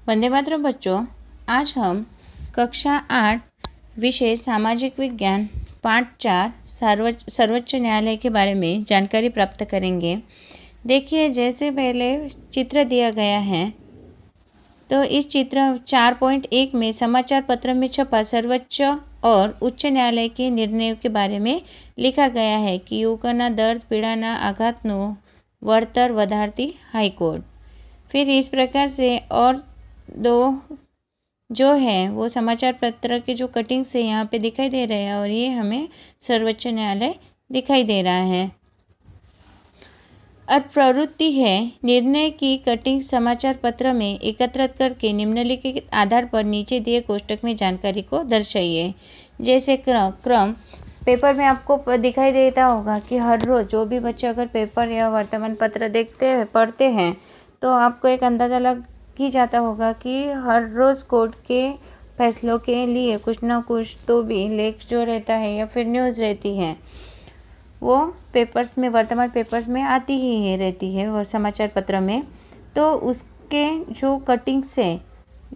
वंदे मातरम बच्चों, आज हम कक्षा 8 विषय सामाजिक विज्ञान पाठ 4 सर्वोच्च न्यायालय के बारे में जानकारी प्राप्त करेंगे। देखिए, जैसे पहले चित्र दिया गया है तो इस चित्र 4.1 में समाचार पत्र में छपा सर्वोच्च और उच्च न्यायालय के निर्णयों के बारे में लिखा गया है कि युवकोना दर्द पीड़ाना आघातનું वळतर વધારતી हाईकोर्ट। फिर इस प्रकार से और दो जो है वो समाचार पत्र के जो कटिंग से यहाँ पे दिखाई दे रहे हैं और ये हमें सर्वोच्च न्यायालय दिखाई दे रहा है। और प्रवृत्ति है निर्णय की कटिंग समाचार पत्र में एकत्रित करके निम्नलिखित आधार पर नीचे दिए कोष्टक में जानकारी को दर्शाइए। जैसे क्रम पेपर में आपको दिखाई देता होगा कि हर रोज़ जो भी बच्चे अगर पेपर या वर्तमान पत्र पढ़ते हैं तो आपको एक अंदाज़ा लग ही जाता होगा कि हर रोज़ कोर्ट के फैसलों के लिए कुछ ना कुछ तो भी लेख जो रहता है या फिर न्यूज़ रहती है वो पेपर्स में वर्तमान पेपर्स में आती ही रहती है और समाचार पत्र में। तो उसके जो कटिंग से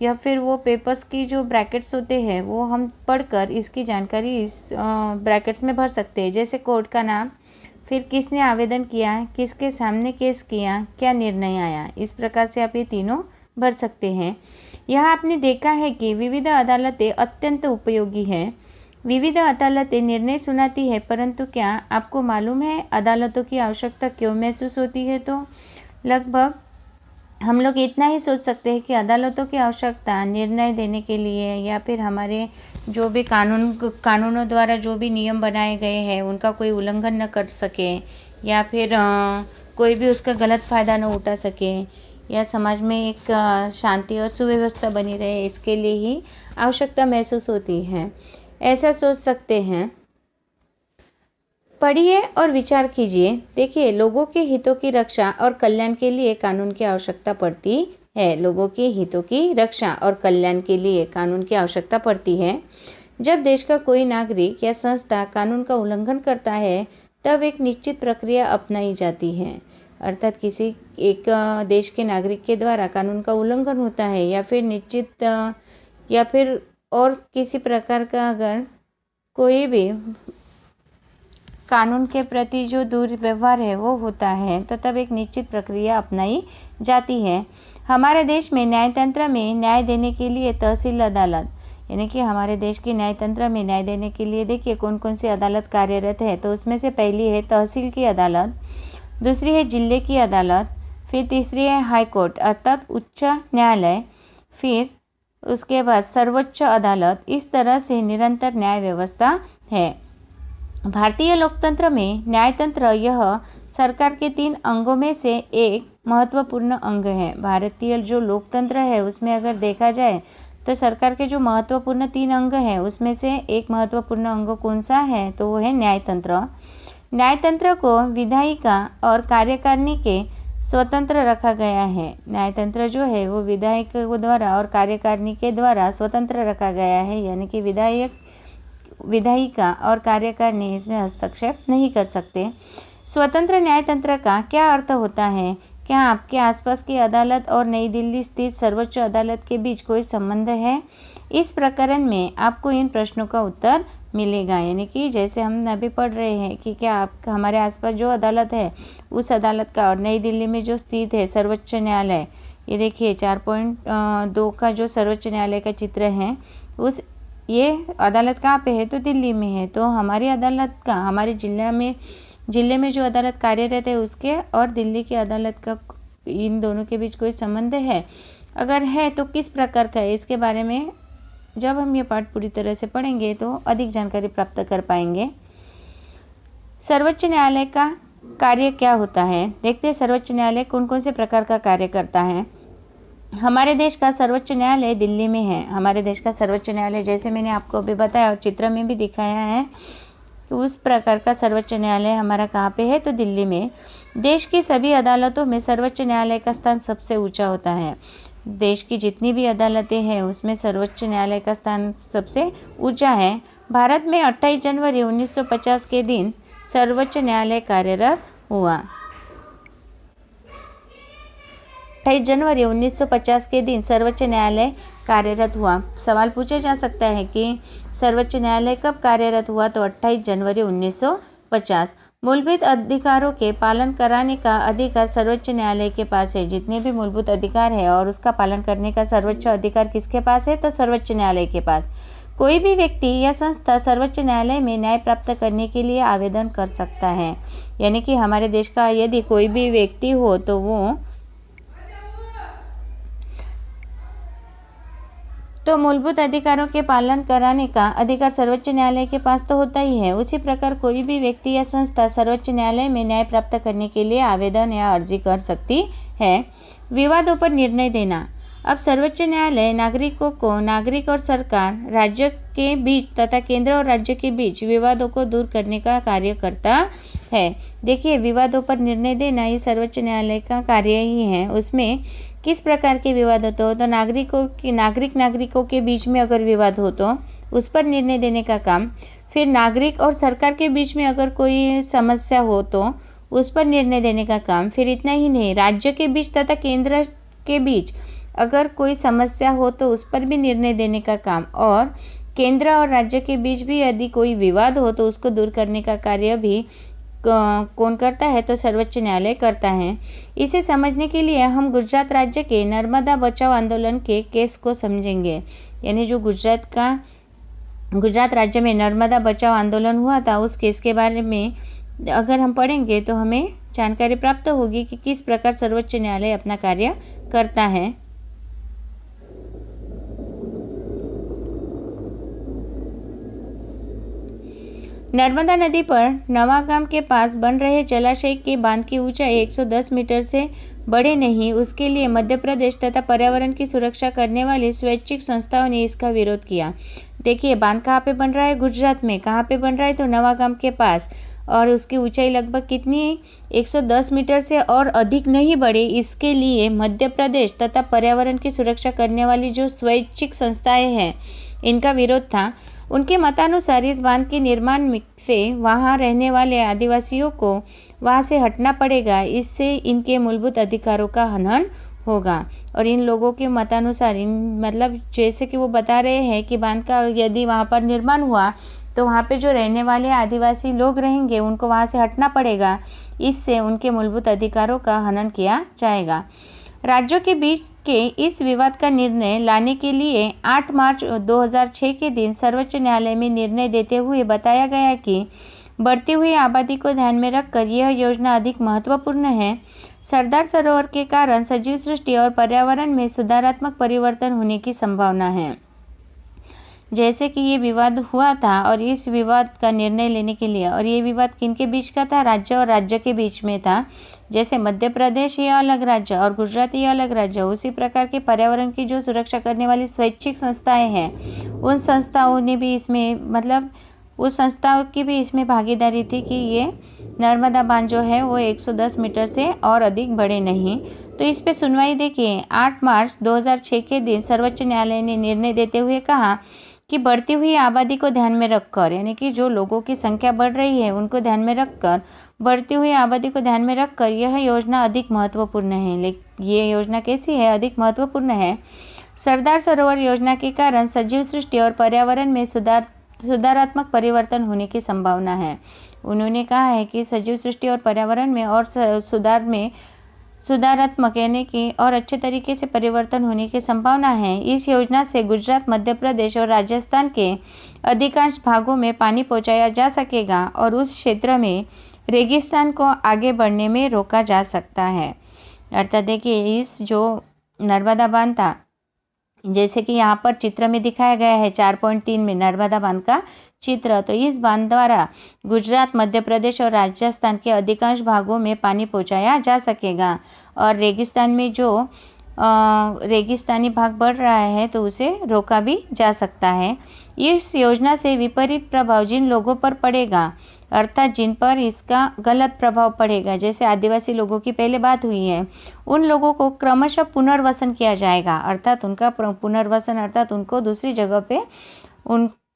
या फिर वो पेपर्स की जो ब्रैकेट्स होते हैं वो हम पढ़कर इसकी जानकारी इस ब्रैकेट्स में भर सकते हैं। जैसे कोर्ट का नाम, फिर किसने आवेदन किया, किसके सामने केस किया, क्या निर्णय आया, इस प्रकार से आप ये तीनों भर सकते हैं। यहाँ आपने देखा है कि विविध अदालतें अत्यंत उपयोगी है। विविध अदालतें निर्णय सुनाती है, परंतु क्या आपको मालूम है अदालतों की आवश्यकता क्यों महसूस होती है? तो लगभग हम लोग इतना ही सोच सकते हैं कि अदालतों की आवश्यकता निर्णय देने के लिए या फिर हमारे जो भी कानूनों द्वारा जो भी नियम बनाए गए हैं उनका कोई उल्लंघन न कर सके या फिर कोई भी उसका गलत फ़ायदा न उठा सके या समाज में एक शांति और सुव्यवस्था बनी रहे, इसके लिए ही आवश्यकता महसूस होती है, ऐसा सोच सकते हैं। पढ़िए और विचार कीजिए। देखिए, लोगों के हितों की रक्षा और कल्याण के लिए कानून की आवश्यकता पड़ती है। लोगों के हितों की रक्षा और कल्याण के लिए कानून की आवश्यकता पड़ती है। जब देश का कोई नागरिक या संस्था कानून का उल्लंघन करता है तब एक निश्चित प्रक्रिया अपनाई जाती है। अर्थात किसी एक देश के नागरिक के द्वारा कानून का उल्लंघन होता है या फिर निश्चित या फिर और किसी प्रकार का अगर कोई भी कानून के प्रति जो दुर्व्यवहार है वो होता है तो तब एक निश्चित प्रक्रिया अपनाई जाती है। हमारे देश में न्यायतंत्र में न्याय देने के लिए तहसील अदालत, यानी कि हमारे देश की न्यायतंत्र में न्याय देने के लिए देखिए कौन कौन सी अदालत कार्यरत है। तो उसमें से पहली है तहसील की अदालत, दूसरी है जिले की अदालत, फिर तीसरी है हाई कोर्ट अर्थात उच्च न्यायालय, फिर उसके बाद सर्वोच्च अदालत। इस तरह से निरंतर न्याय व्यवस्था है। भारतीय लोकतंत्र में न्यायतंत्र यह सरकार के 3 अंगों में से एक महत्वपूर्ण अंग है। भारतीय जो लोकतंत्र है उसमें अगर देखा जाए तो सरकार के जो महत्वपूर्ण 3 अंग हैं उसमें से एक महत्वपूर्ण अंग कौन सा है? तो वो है न्यायतंत्र। न्यायतंत्र को विधायिका और कार्यकारिणी के स्वतंत्र रखा गया है। न्यायतंत्र जो है वो विधायक द्वारा और कार्यकारिणी के द्वारा स्वतंत्र रखा गया है, यानी कि विधायिका और कार्यकारिणी इसमें हस्तक्षेप नहीं कर सकते। स्वतंत्र न्यायतंत्र का क्या अर्थ होता है? क्या आपके आसपास की अदालत और नई दिल्ली स्थित सर्वोच्च अदालत के बीच कोई संबंध है? इस प्रकरण में आपको इन प्रश्नों का उत्तर मिलेगा। यानी कि जैसे हम अभी पढ़ रहे हैं कि क्या आप हमारे आसपास जो अदालत है उस अदालत का और नई दिल्ली में जो स्थित है सर्वोच्च न्यायालय, ये देखिए 4.2 का जो सर्वोच्च न्यायालय का चित्र है, उस ये अदालत कहाँ पे है? तो दिल्ली में है। तो हमारी अदालत का हमारे जिले में जो अदालत कार्यरत है उसके और दिल्ली की अदालत का इन दोनों के बीच कोई संबंध है? अगर है तो किस प्रकार का है? इसके बारे में जब हम ये पाठ पूरी तरह से पढ़ेंगे तो अधिक जानकारी प्राप्त कर पाएंगे। सर्वोच्च न्यायालय का कार्य क्या होता है? देखते हैं सर्वोच्च न्यायालय कौन कौन से प्रकार का कार्य करता है। हमारे देश का सर्वोच्च न्यायालय दिल्ली में है। हमारे देश का सर्वोच्च न्यायालय जैसे मैंने आपको अभी बताया और चित्र में भी दिखाया है तो उस प्रकार का सर्वोच्च न्यायालय हमारा कहाँ पे है? तो दिल्ली में। देश की सभी अदालतों में सर्वोच्च न्यायालय का स्थान सबसे ऊंचा होता है। देश की जितनी भी अदालतें हैं उसमें सर्वोच्च न्यायालय का स्थान सबसे ऊंचा है। भारत में 28 जनवरी 1950 के दिन सर्वोच्च न्यायालय कार्यरत हुआ। 28 जनवरी 1950 के दिन सर्वोच्च न्यायालय कार्यरत हुआ। सवाल पूछा जा सकता है कि सर्वोच्च न्यायालय कब कार्यरत हुआ, तो 28 जनवरी 1950। मूलभूत अधिकारों के पालन कराने का अधिकार सर्वोच्च न्यायालय के पास है। जितने भी मूलभूत अधिकार है और उसका पालन करने का सर्वोच्च अधिकार किसके पास है, तो सर्वोच्च न्यायालय के पास। कोई भी व्यक्ति या संस्था सर्वोच्च न्यायालय में न्याय प्राप्त करने के लिए आवेदन कर सकता है। यानी कि हमारे देश का यदि कोई भी व्यक्ति हो तो वो मूलभूत अधिकारों के पालन कराने का अधिकार सर्वोच्च न्यायालय के पास तो होता ही है। उसी प्रकार कोई भी व्यक्ति या संस्था सर्वोच्च न्यायालय में न्याय प्राप्त करने के लिए आवेदन या अर्जी कर सकती है। विवादों पर निर्णय देना। अब सर्वोच्च न्यायालय नागरिकों को, नागरिक और सरकार, राज्य के बीच तथा केंद्र और राज्य के बीच विवादों को दूर करने का कार्य करता है। देखिए, विवादों पर निर्णय देना ये सर्वोच्च न्यायालय का कार्य ही है। उसमें किस प्रकार के विवाद होते हो, तो नागरिकों के बीच में अगर विवाद हो तो उस पर निर्णय देने का काम। फिर नागरिक और सरकार के बीच में अगर कोई समस्या हो तो उस पर निर्णय देने का काम। फिर इतना ही नहीं, राज्य के बीच तथा केंद्र के बीच अगर कोई समस्या हो तो उस पर भी निर्णय देने का काम। और केंद्र और राज्य के बीच भी यदि कोई विवाद हो तो उसको दूर करने का कार्य भी कौन करता है, तो सर्वोच्च न्यायालय करता है। इसे समझने के लिए हम गुजरात राज्य के नर्मदा बचाओ आंदोलन के केस को समझेंगे। यानी जो गुजरात राज्य में नर्मदा बचाओ आंदोलन हुआ था, उस केस के बारे में अगर हम पढ़ेंगे तो हमें जानकारी प्राप्त होगी कि किस प्रकार सर्वोच्च न्यायालय अपना कार्य करता है। नर्मदा नदी पर नवागाम के पास बन रहे जलाशय के बांध की ऊंचाई 110 मीटर से बढ़े नहीं, उसके लिए मध्य प्रदेश तथा पर्यावरण की सुरक्षा करने वाली स्वैच्छिक संस्थाओं ने इसका विरोध किया। देखिए, बांध कहाँ पे बन रहा है, गुजरात में। कहाँ पे बन रहा है, तो नवागाम के पास। और उसकी ऊंचाई लगभग कितनी, 110 मीटर से और अधिक नहीं बढ़े, इसके लिए मध्य प्रदेश तथा पर्यावरण की सुरक्षा करने वाली जो स्वैच्छिक संस्थाएं हैं, इनका विरोध था। उनके मतानुसार इस बांध के निर्माण से वहां रहने वाले आदिवासियों को वहां से हटना पड़ेगा, इससे इनके मूलभूत अधिकारों का हनन होगा। और इन लोगों के मतानुसार, मतलब जैसे कि वो बता रहे हैं कि बांध का यदि वहां पर निर्माण हुआ तो वहां पे जो रहने वाले आदिवासी लोग रहेंगे उनको वहां से हटना पड़ेगा, इससे उनके मूलभूत अधिकारों का हनन किया जाएगा। राज्यों के बीच के इस विवाद का निर्णय लाने के लिए 8 मार्च 2006 के दिन सर्वोच्च न्यायालय में निर्णय देते हुए बताया गया कि बढ़ती हुई आबादी को ध्यान में रखकर यह योजना अधिक महत्वपूर्ण है। सरदार सरोवर के कारण सजीव सृष्टि और पर्यावरण में सुधारात्मक परिवर्तन होने की संभावना है। जैसे कि ये विवाद हुआ था और इस विवाद का निर्णय लेने के लिए, और ये विवाद किनके बीच का था, राज्य और राज्य के बीच में था। जैसे मध्य प्रदेश ये अलग राज्य और गुजरात ये अलग राज्य, उसी प्रकार के पर्यावरण की जो सुरक्षा करने वाली स्वैच्छिक संस्थाएं हैं, उन संस्थाओं ने भी इसमें, मतलब उस संस्थाओं की भी इसमें भागीदारी थी कि ये नर्मदा बांध जो है वो 110 मीटर से और अधिक बढ़े नहीं। तो इस पे सुनवाई देखिए, 8 मार्च 2006 के दिन सर्वोच्च न्यायालय ने निर्णय देते हुए कहा कि बढ़ती हुई आबादी को ध्यान में रखकर, यानी कि जो लोगों की संख्या बढ़ रही है उनको ध्यान में रखकर, बढ़ती हुई आबादी को ध्यान में रखकर यह योजना अधिक महत्वपूर्ण है। लेकिन ये योजना कैसी है, अधिक महत्वपूर्ण है। सरदार सरोवर योजना के कारण सजीव सृष्टि और पर्यावरण में सुधारात्मक परिवर्तन होने की संभावना है। उन्होंने कहा है कि सजीव सृष्टि और पर्यावरण में और सुधारात्मक, यानी कि और अच्छे तरीके से परिवर्तन होने की संभावना है। इस योजना से गुजरात, मध्य प्रदेश और राजस्थान के अधिकांश भागों में पानी पहुंचाया जा सकेगा और उस क्षेत्र में रेगिस्तान को आगे बढ़ने में रोका जा सकता है। अर्थात देखिए, इस जो नर्मदा बांध था, जैसे कि यहाँ पर चित्र में दिखाया गया है 4.3 में नर्मदा बांध का चित्र, तो इस बांध द्वारा गुजरात, मध्य प्रदेश और राजस्थान के अधिकांश भागों में पानी पहुंचाया जा सकेगा और रेगिस्तान में जो रेगिस्तानी भाग बढ़ रहा है तो उसे रोका भी जा सकता है। इस योजना से विपरीत प्रभाव जिन लोगों पर पड़ेगा, अर्थात जिन पर इसका गलत प्रभाव पड़ेगा, जैसे आदिवासी लोगों की पहले बात हुई है, उन लोगों को क्रमशः पुनर्वसन किया जाएगा। अर्थात उनका पुनर्वसन, अर्थात उनको दूसरी जगह पे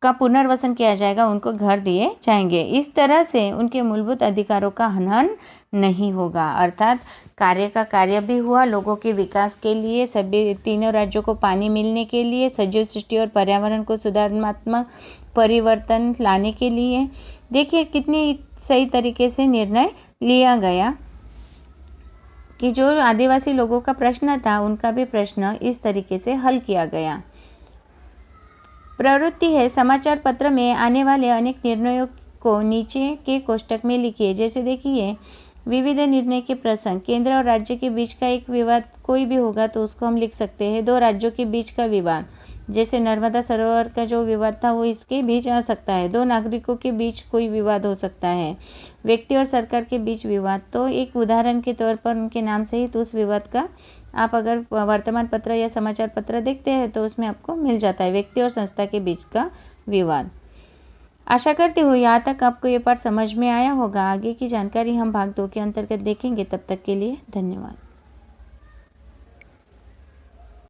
का पुनर्वसन किया जाएगा, उनको घर दिए जाएंगे। इस तरह से उनके मूलभूत अधिकारों का हनन नहीं होगा। अर्थात कार्य का कार्य भी हुआ लोगों के विकास के लिए, सभी तीनों राज्यों को पानी मिलने के लिए, सजीव सृष्टि और पर्यावरण को सुधारात्मक परिवर्तन लाने के लिए। देखिए कितनी सही तरीके से निर्णय लिया गया कि जो आदिवासी लोगों का प्रश्न था उनका भी प्रश्न इस तरीके से हल किया गया। प्रवृत्ति है, समाचार पत्र में आने वाले अनेक निर्णयों को नीचे के कोष्टक में लिखिए। जैसे देखिए, विविध निर्णय के प्रसंग, केंद्र और राज्य के बीच का एक विवाद कोई भी होगा तो उसको हम लिख सकते हैं। दो राज्यों के बीच का विवाद, जैसे नर्मदा सरोवर का जो विवाद था वो इसके बीच आ सकता है। दो नागरिकों के बीच कोई विवाद हो सकता है। व्यक्ति और सरकार के बीच विवाद, तो एक उदाहरण के तौर पर उनके नाम सहित उस विवाद का आप अगर वर्तमान पत्र या समाचार पत्र देखते हैं तो उसमें आपको मिल जाता है, व्यक्ति और संस्था के बीच का विवाद। आशा करती हूँ यहाँ तक आपको ये पाठ समझ में आया होगा। आगे की जानकारी हम भाग 2 के अंतर्गत देखेंगे। तब तक के लिए धन्यवाद।